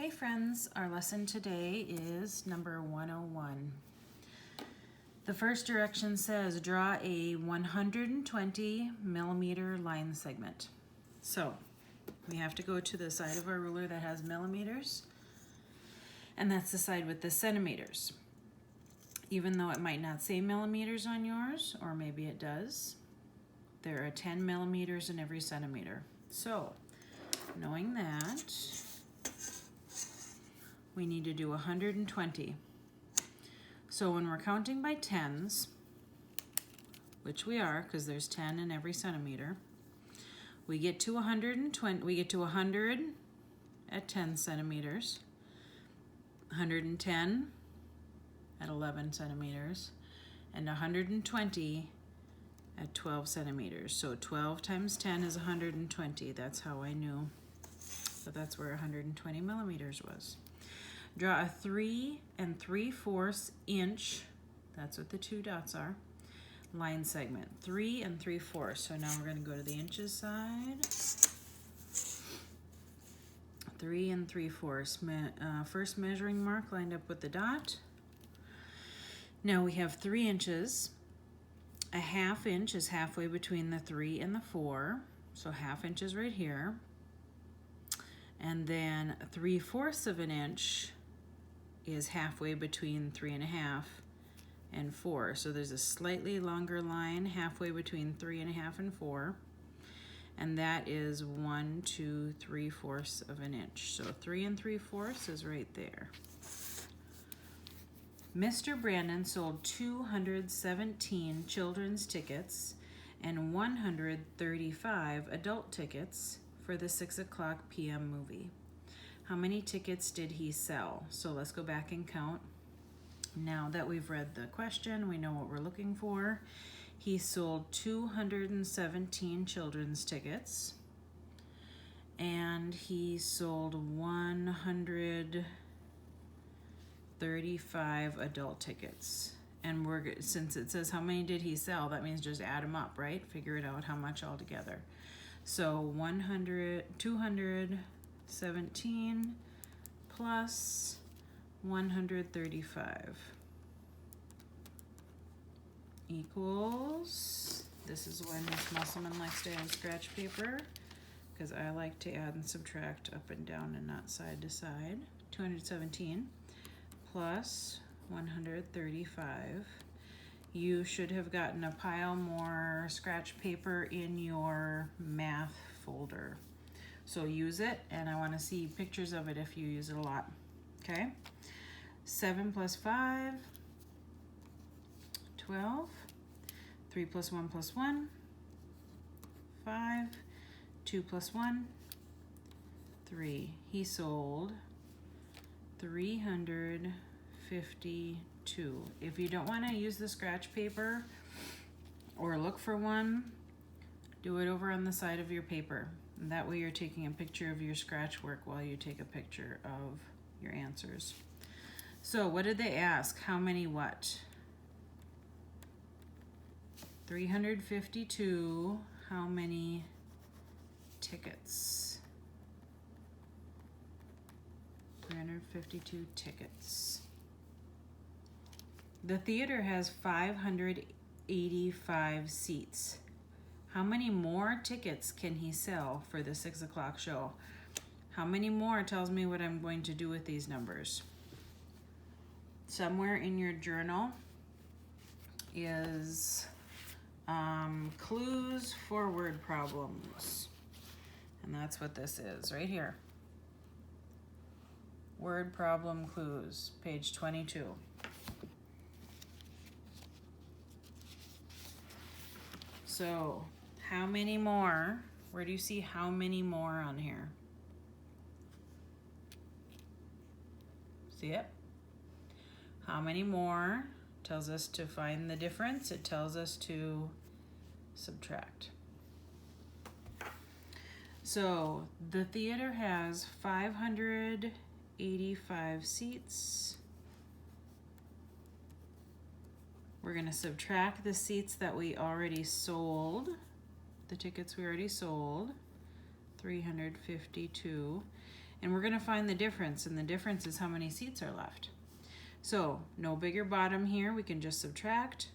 Hey friends, our lesson today is number 101. The first direction says draw a 120 millimeter line segment. So we have to go to the side of our ruler that has millimeters, and that's the side with the centimeters. Even though it might not say millimeters on yours, or maybe it does, there are 10 millimeters in every centimeter. So knowing that, we need to do 120. So when we're counting by tens, which we are because there's 10 in every centimeter, we get to 120, we get to 100 at 10 centimeters, 110 at 11 centimeters, and 120 at 12 centimeters. So 12 times 10 is 120. That's how I knew. So that's where 120 millimeters was. Draw a 3 3/4 inch, that's what the two dots are, line segment. 3 3/4. So now we're going to go to the inches side. 3 3/4. First measuring mark lined up with the dot. Now we have 3 inches. A 1/2 inch is halfway between the 3 and the 4. So 1/2 inch is right here. And then 3/4 of an inch is halfway between 3 1/2 and 4. So there's a slightly longer line halfway between 3 1/2 and 4. And that is 1 2 3/4 of an inch. So 3 3/4 is right there. Mr. Brandon sold 217 children's tickets and 135 adult tickets for the 6:00 p.m. movie. How many tickets did he sell? So let's go back and count. Now that we've read the question, we know what we're looking for. He sold 217 children's tickets, and he sold 135 adult tickets. And since it says how many did he sell, that means just add them up, right? Figure it out how much altogether. So 217 plus 135 equals, this is when Miss Musselman likes to add scratch paper, because I like to add and subtract up and down and not side to side. 217 plus 135. You should have gotten a pile more scratch paper in your math folder. So use it, and I want to see pictures of it if you use it a lot. Okay? 7 plus 5, 12. 3 plus 1 plus 1, 5. 2 plus 1, 3. He sold 352. If you don't want to use the scratch paper or look for one, do it over on the side of your paper. And that way you're taking a picture of your scratch work while you take a picture of your answers. So what did they ask? How many what? 352. How many tickets? 352 tickets. The theater has 585 seats. How many more tickets can he sell for the 6:00 show? How many more tells me what I'm going to do with these numbers. Somewhere in your journal is clues for word problems. And that's what this is right here. Word problem clues, page 22. So, how many more? Where do you see how many more on here? See it? How many more tells us to find the difference. It tells us to subtract. So, the theater has 585 seats. We're going to subtract the seats that we already sold, the tickets we already sold, 352, And we're going to find the difference, and the difference is how many seats are left. So no bigger bottom here, we can just subtract.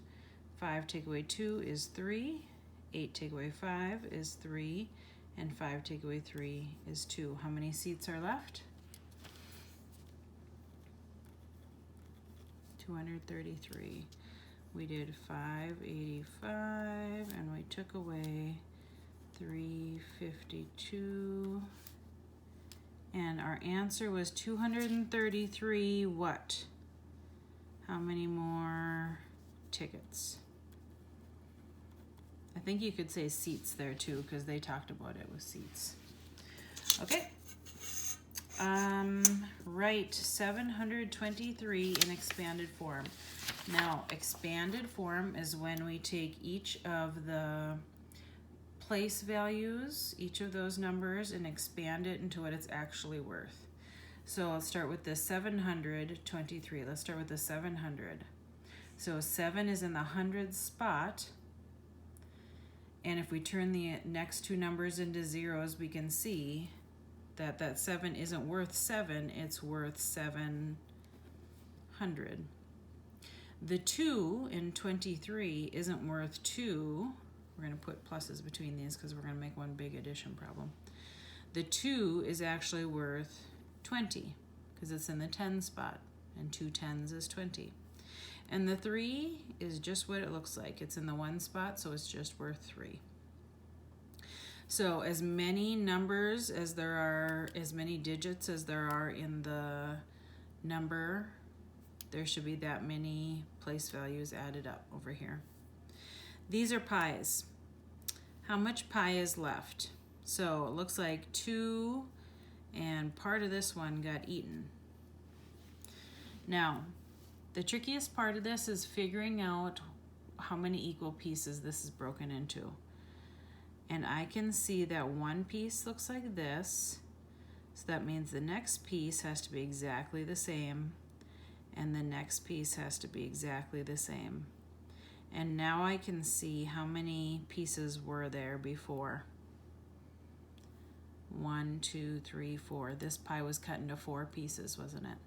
5 take away 2 is 3, 8 take away 5 is 3, and 5 take away 3 is 2. How many seats are left? 233. We did 585, and we took away 352. And our answer was 233 what? How many more tickets? I think you could say seats there too, because they talked about it with seats. Okay. Right, 723 in expanded form. Now, expanded form is when we take each of the place values, each of those numbers, and expand it into what it's actually worth. So I'll start with the 723. Let's start with the 700. So 7 is in the hundreds spot. And if we turn the next two numbers into zeros, we can see that that 7 isn't worth 7, it's worth 700. The 2 in 23 isn't worth 2. We're going to put pluses between these because we're going to make one big addition problem. The 2 is actually worth 20 because it's in the 10 spot, and 2 tens is 20. And the 3 is just what it looks like. It's in the 1 spot, so it's just worth 3. So as many numbers as there are, as many digits as there are in the number, there should be that many place values added up over here. These are pies. How much pie is left? So it looks like 2 and part of this one got eaten. Now, the trickiest part of this is figuring out how many equal pieces this is broken into. And I can see that one piece looks like this. So that means the next piece has to be exactly the same, and the next piece has to be exactly the same. And now I can see how many pieces were there before. 1, 2, 3, 4. This pie was cut into 4 pieces, wasn't it?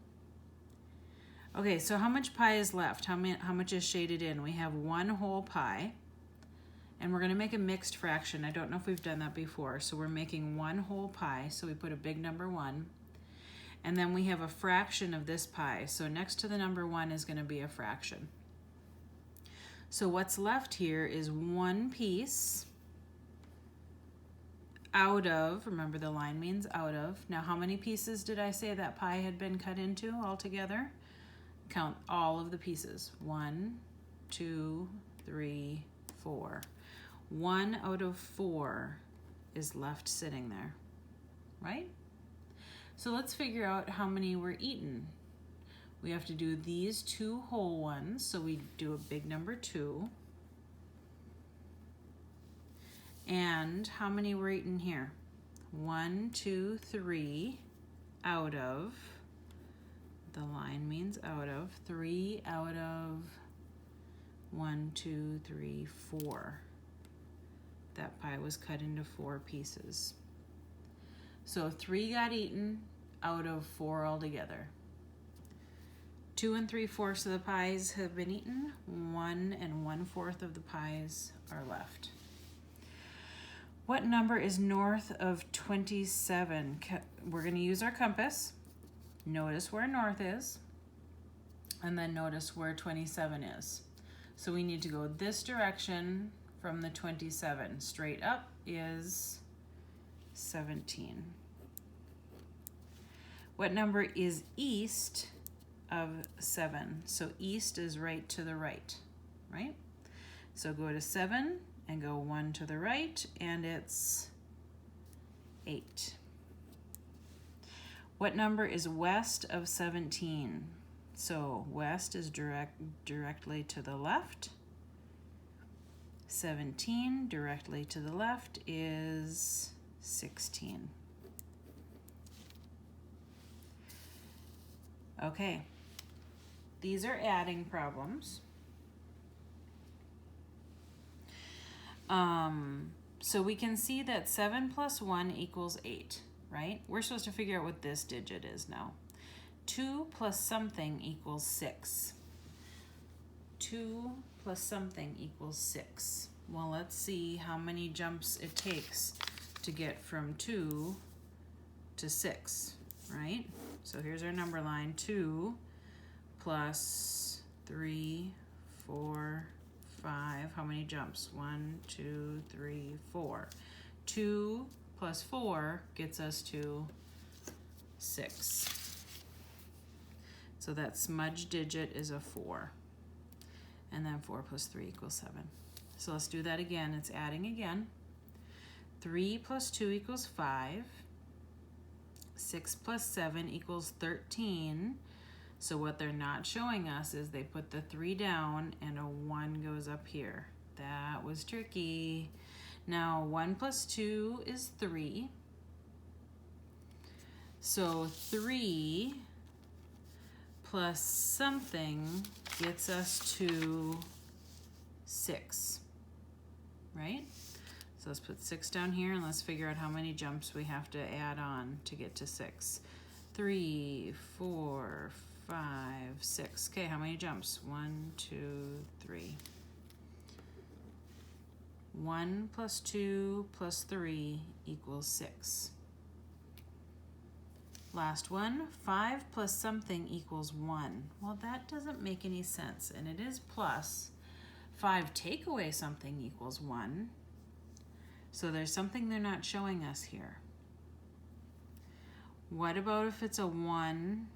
Okay, so how much pie is left? How much is shaded in? We have 1 whole pie, and we're going to make a mixed fraction. I don't know if we've done that before, so we're making 1 whole pie, so we put a big number 1. And then we have a fraction of this pie, so next to the number 1 is going to be a fraction. So what's left here is 1 piece out of, remember the line means out of. Now how many pieces did I say that pie had been cut into altogether? Count all of the pieces. 1, 2, 3, 4. 1 out of 4 is left sitting there, right? So let's figure out how many were eaten. We have to do these 2 whole ones, so we do a big number 2. And how many were eaten here? 1, 2, 3 out of, the line means out of, 3 out of 1, 2, 3, 4. That pie was cut into 4 pieces. So 3 got eaten out of 4 altogether. 2 3/4 of the pies have been eaten. 1 1/4 of the pies are left. What number is north of 27? We're going to use our compass. Notice where north is, and then notice where 27 is. So we need to go this direction from the 27. Straight up is 17. What number is east of 7? So east is right to the right, right? So go to 7 and go 1 to the right, and it's 8. What number is west of 17? So west is directly to the left. 17 directly to the left is 16. Okay, these are adding problems. So we can see that 7 plus 1 equals 8. right? We're supposed to figure out what this digit is now. 2 plus something equals 6. 2 plus something equals 6. Well, let's see how many jumps it takes to get from 2 to 6, right? So here's our number line. 2 plus 3, 4, 5. How many jumps? 1, 2, 3, 4. 2 plus 4 gets us to 6. So that smudge digit is a 4. And then 4 plus 3 equals 7. So let's do that again. It's adding again. 3 plus 2 equals 5. 6 plus 7 equals 13. So what they're not showing us is they put the 3 down and a 1 goes up here. That was tricky. Now 1 plus 2 is 3. So 3 plus something gets us to 6, right? So let's put 6 down here and let's figure out how many jumps we have to add on to get to 6. 3, 4, 5, 6. Okay, how many jumps? 1, 2, 3. 1 plus 2 plus 3 equals 6. Last one, 5 plus something equals 1. Well, that doesn't make any sense, and it is plus. 5 take away something equals 1. So there's something they're not showing us here. What about if it's a 1?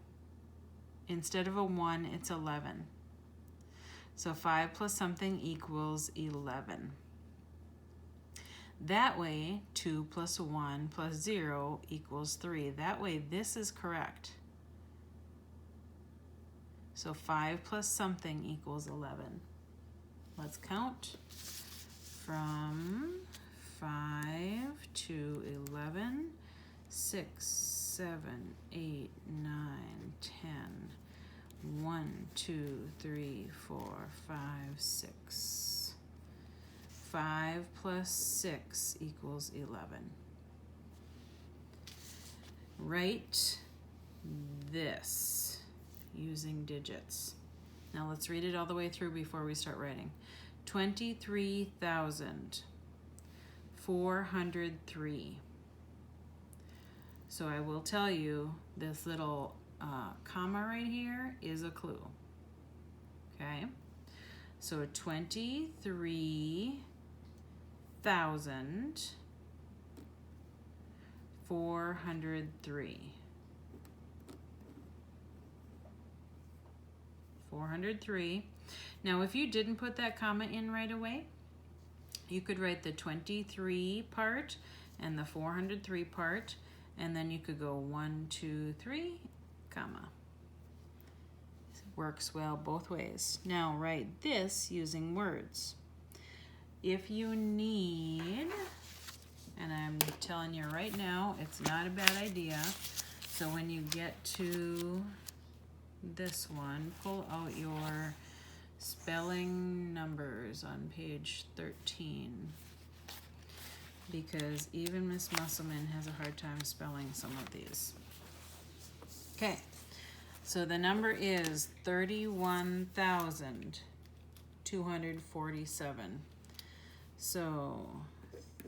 Instead of a 1, it's 11. So 5 plus something equals 11. That way, 2 plus 1 plus 0 equals 3. That way, this is correct. So 5 plus something equals 11. Let's count from 5 to 11, 6, 7, 8, 9, 10. 1, 2, 3, 4, 5, 6. 5 plus 6 equals 11. Write this using digits. Now let's read it all the way through before we start writing. 23,403. So I will tell you this little comma right here is a clue. Okay, so 23,403. 403. Now if you didn't put that comma in right away, you could write the 23 part and the 403 part, and then you could go 1, 2, 3, comma. Works well both ways. Now write this using words. If you need, and I'm telling you right now, it's not a bad idea. So when you get to this one, pull out your spelling numbers on page 13, because even Miss Musselman has a hard time spelling some of these. Okay, so the number is 31,247. So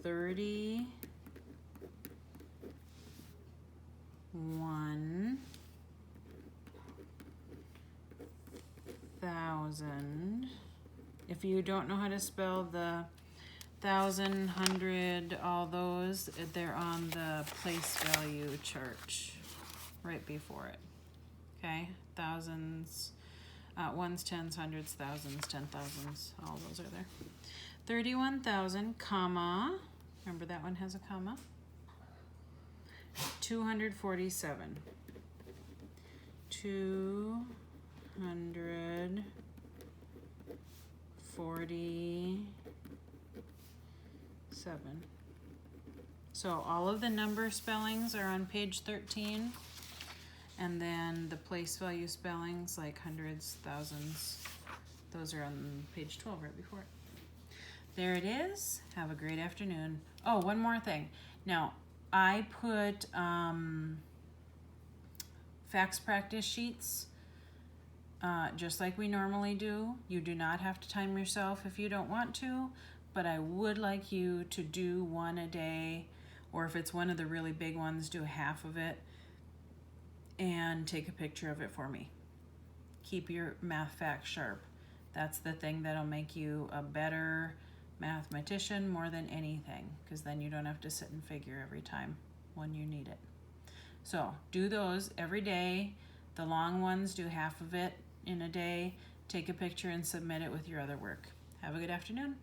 31,000. If you don't know how to spell the 1,000, 100, all those, they're on the place value chart right before it. Okay, thousands, ones, tens, hundreds, thousands, 10,000s, all those are there. 31,000, comma, remember that one has a comma, 247. 247. So all of the number spellings are on page 13, and then the place value spellings like hundreds, thousands, those are on page 12 right before it. There it is. Have a great afternoon. Oh, one more thing. Now, I put facts practice sheets just like we normally do. You do not have to time yourself if you don't want to, but I would like you to do one a day, or if it's one of the really big ones, do half of it and take a picture of it for me. Keep your math facts sharp. That's the thing that'll make you a better mathematician more than anything, because then you don't have to sit and figure every time when you need it. So do those every day. The long ones, do half of it in a day. Take a picture and submit it with your other work. Have a good afternoon.